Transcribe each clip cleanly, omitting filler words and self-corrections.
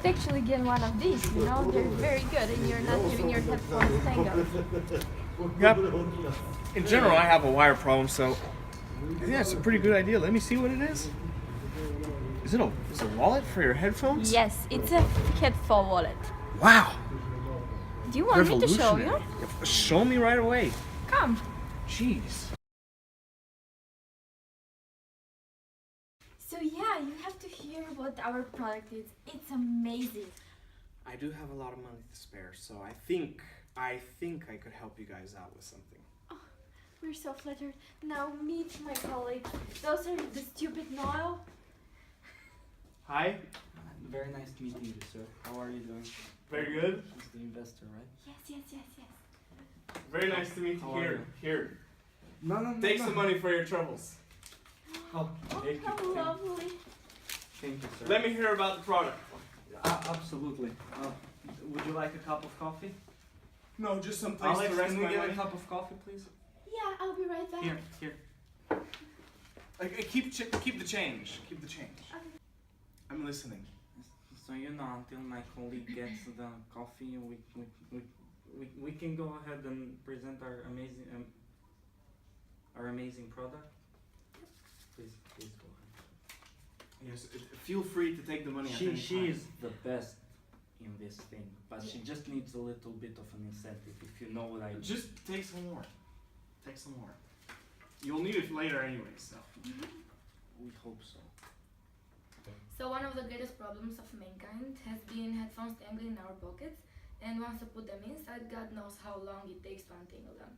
should actually get one of these, you know? They're very good and you're not giving your headphones tangled. Yep. In general, I have a wire problem, so I think that's a pretty good idea. Let me see what it is. Is it a wallet for your headphones? Yes, it's a headphone wallet. Wow. Do you want me to show you? Show me right away. Come. Jeez. So yeah, you have to hear what our product is. It's amazing. I do have a lot of money to spare, so I think I could help you guys out with something. Oh, we're so flattered. Now meet my colleague. Those are the stupid Noel. Hi. Very nice meeting you, sir. How are you doing? Very good. He's the investor, right? Yes. Very nice to meet you. How are you? Here. No. Take some money for your troubles. Oh, Oh, thank you. how lovely. Thank you, sir. Let me hear about the product. Absolutely. Would you like a cup of coffee? No, just some place Alex, to rest can we my get money. a cup of coffee, please? Yeah, I'll be right back. Here. Keep the change. Keep the change. Okay. I'm listening. So until my colleague gets the coffee, we can go ahead and present our amazing product. Please go ahead. Yes. Feel free to take the money. at any She time. is the best in this thing, but she just needs a little bit of an incentive, if you know what I mean. Just take some more. Take some more. You'll need it later anyway, so. We hope so. So one of the greatest problems of mankind has been headphones dangling in our pockets, and once you put them inside, God knows how long it takes to untangle them.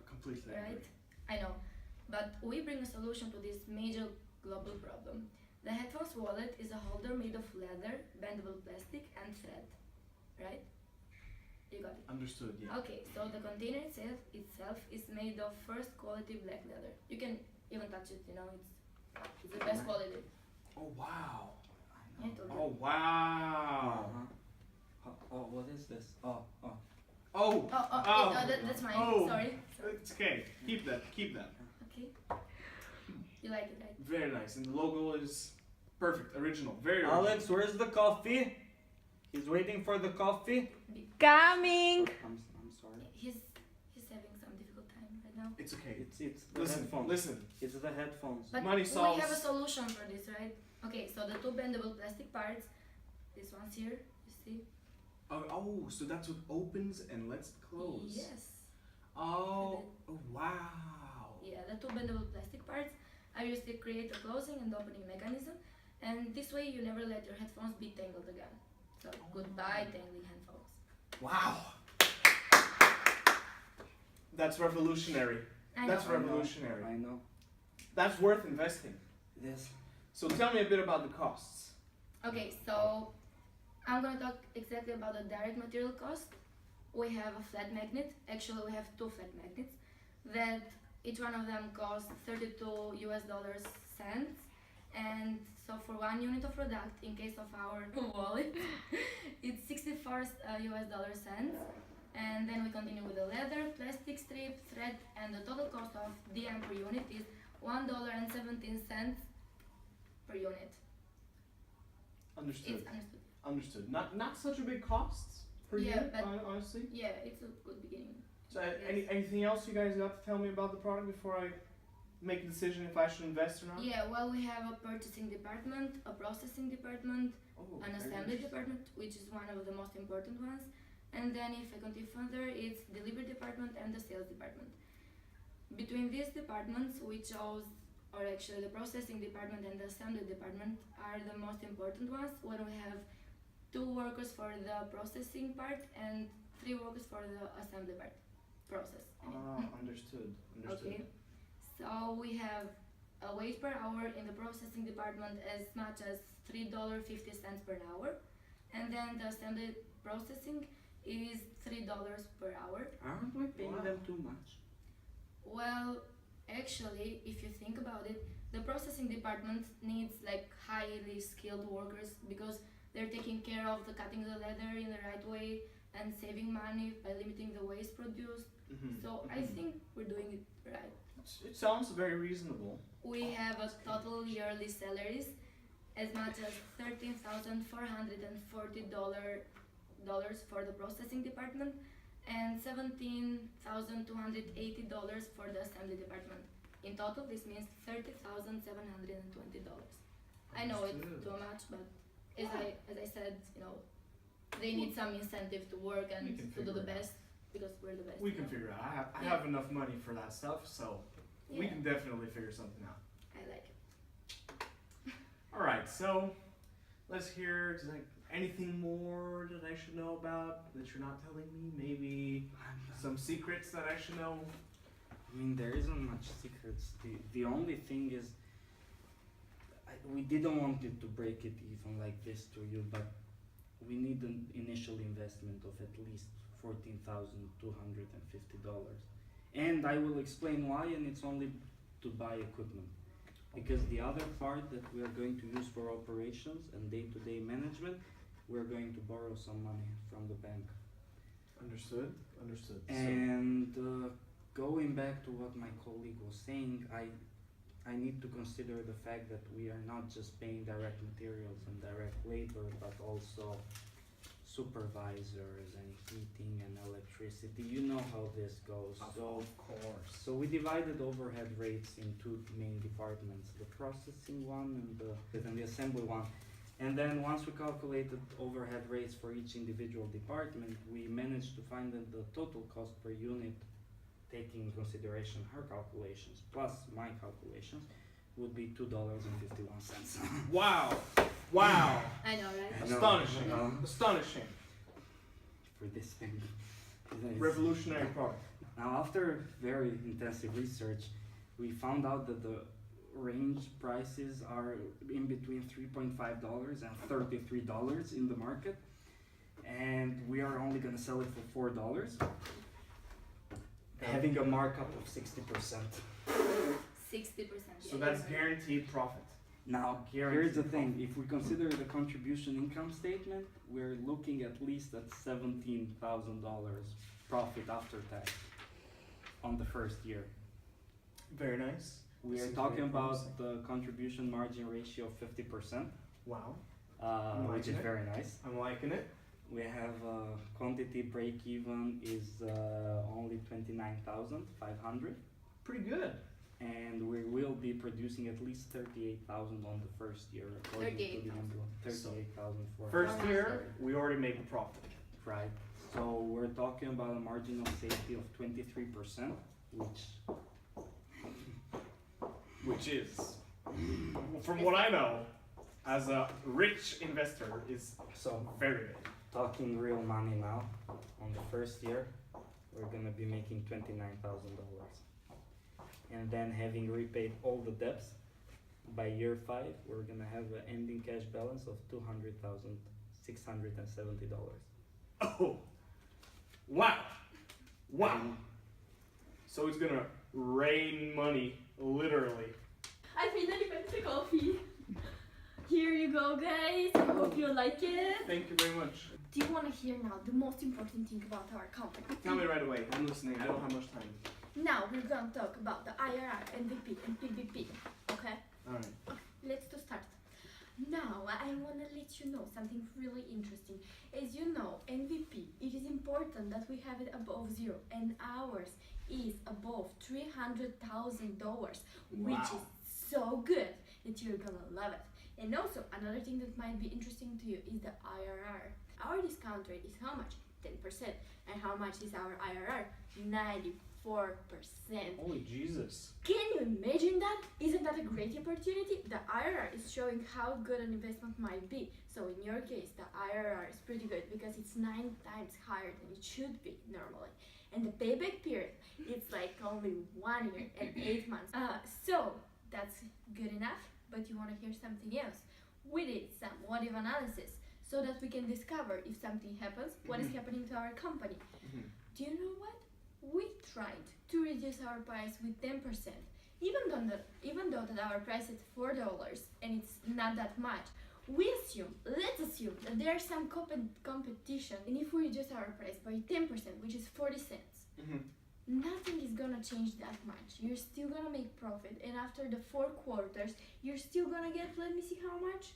Completely. Right? Agree. I know. But we bring a solution to this major global problem. The headphones wallet is a holder made of leather, bendable plastic, and thread. Right? You got it. Understood. Yeah. Okay, so the container itself is made of first quality black leather. You can even touch it, you know, it's the best quality. Oh wow. I know. Yeah, totally. Oh wow. Oh, what is this? Oh. That's mine. Oh. Sorry. It's okay. Keep that. Okay. You like it, right? Very nice. And the logo is perfect. Original. Very original. Alex, where's the coffee? He's waiting for the coffee. Coming! I'm sorry. He's having some difficult time right now. It's okay. It's the Listen. headphones. Listen. It's the headphones. But Money we solves- have a solution for this, right? Okay, so the two bendable plastic parts, this one's here, you see? Oh, so that's what opens and lets it close. Yes. Oh wow. Yeah, the two bendable plastic parts are used to create a closing and opening mechanism, and this way you never let your headphones be tangled again. So goodbye tangling headphones. Wow. That's revolutionary. I That's know. revolutionary. I know. That's worth investing. It is. So tell me a bit about the costs. Okay, so I'm gonna talk exactly about the direct material cost. We have a flat magnet. Actually, we have two flat magnets that each one of them costs $32 cents. And so for 1 unit of product, in case of our wallet, it's $64 cents. And then we continue with the leather, plastic strip, thread, and the total cost of DM per unit is $1.17 per unit. Understood. It's understood. Understood. Not such a big cost per Yeah, unit, but- honestly. Yeah, it's a good beginning. So Yes. anything else you guys got to tell me about the product before I make a decision if I should invest or not? Yeah, well, we have a purchasing department, a processing department, Oh, an very assembly interesting. department, which is one of the most important ones. And then if I continue further, it's delivery department and the sales department. Between these departments, we chose, or actually the processing department and the assembly department are the most important ones, when we have 2 workers for the processing part and 3 workers for the assembly part. Process. I mean. Understood. Understood. Okay, so we have a wage per hour in the processing department as much as $3.50 per hour, and then the assembly processing is $3 per hour. Aren't we paying Wow. them too much? Well, actually, if you think about it, the processing department needs like highly skilled workers because they're taking care of the cutting the leather in the right way and saving money by limiting the waste produced. Mhm, So I mhm. think we're doing it right. It sounds very reasonable. We have a total yearly salaries as much as $13,440 for the processing department and $17,280 for the assembly department. In total, this means $30,720. I know it's Understood. too much, but as I said, they need some incentive to work We and can to do figure the it out. best because we're the best. We can figure it out. I Yeah. have enough money for that stuff, so we Yeah. can definitely figure something out. I like it. All right, so let's hear anything more that I should know about that you're not telling me. Maybe some secrets that I should know. I mean, there isn't much secrets. The only thing is, we didn't want it to break it even like this to you, but we need an initial investment of at least $14,250. And I will explain why, and it's only to buy equipment. Because the other part that we are going to use for operations and day-to-day management, we're going to borrow some money from the bank. Understood. Understood. And going back to what my colleague was saying, I need to consider the fact that we are not just paying direct materials and direct labor, but also supervisors and heating and electricity. You know how this goes. Of course. So we divided overhead rates in two main departments, the processing one and the assembly one. And then once we calculated overhead rates for each individual department, we managed to find that the total cost per unit, taking into consideration her calculations plus my calculations, would be $2.51. Wow. Wow. I know, right? I know. Astonishing. Astonishing. For this thing. Revolutionary product. Now, after very intensive research, we found out that the range prices are in between $3.5 and $33 in the market, and we are only going to sell it for $4, having a markup of 60%. 60%. So that's guaranteed profit. Now, here's the thing: if we consider the contribution income statement, we're looking at least at $17,000 profit after tax on the first year. Very nice. We are Seems talking very about promising. the contribution margin ratio of 50%, Wow. which is liking it. very nice. I'm liking it. We have quantity break even is only 29,500, Pretty good. and we will be producing at least 38,000 on the first year according to the 38,000. envelope. 38,000 for First Wow. year, we already make a profit. right? So we're talking about a margin of safety of 23%, Which is, from what I know, as a rich investor, is so very good. talking real money now. On the first year, we're gonna be making $29,000, and then having repaid all the debts, by year 5, we're gonna have an ending cash balance of $200,670. Oh, wow. Wow. And So it's gonna rain money, literally. I finally went to coffee. Here you go, guys. I hope you like it. Thank you very much. Do you want to hear now the most important thing about our company? Tell me right away. I'm listening. I don't have much time. Now we're gonna talk about the IRR, MVP, and PVP. Okay? All right. Let's start. Now I wanna let you know something really interesting. As you know, MVP, it is important that we have it above 0, and ours is above $300,000, which Wow. is so good that you're gonna love it. And also, another thing that might be interesting to you is the IRR. Our discount rate is how much? 10%. And how much is our IRR? 94%. Holy Jesus. Can you imagine that? Isn't that a great opportunity? The IRR is showing how good an investment might be. So in your case, the IRR is pretty good because it's 9 times higher than it should be normally. And the payback period, it's like only 1 year and 8 months. So that's good enough, but you want to hear something else. We did some what if analysis so that we can discover if something happens, what is happening to our company. Mhm. Do you know what? We tried to reduce our price with 10%, even though that our price is $4 and it's not that much. Let's assume that there's some competition, and if we reduce our price by 10%, which is 40 cents, Mhm. nothing is gonna change that much. You're still gonna make profit, and after the 4 quarters, you're still gonna get, let me see how much,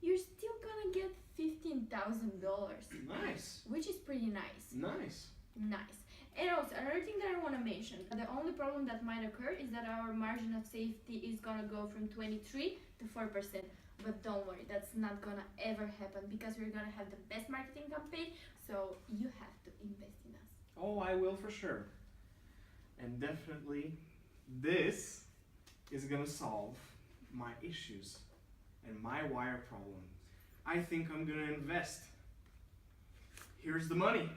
you're still gonna get $15,000, Nice. which is pretty nice. Nice. Nice. And also, another thing that I want to mention, the only problem that might occur is that our margin of safety is gonna go from 23 to 4%. But don't worry, that's not gonna ever happen because we're gonna have the best marketing campaign, so you have to invest in us. Oh, I will for sure. And definitely, this is gonna solve my issues and my wire problem. I think I'm gonna invest. Here's the money.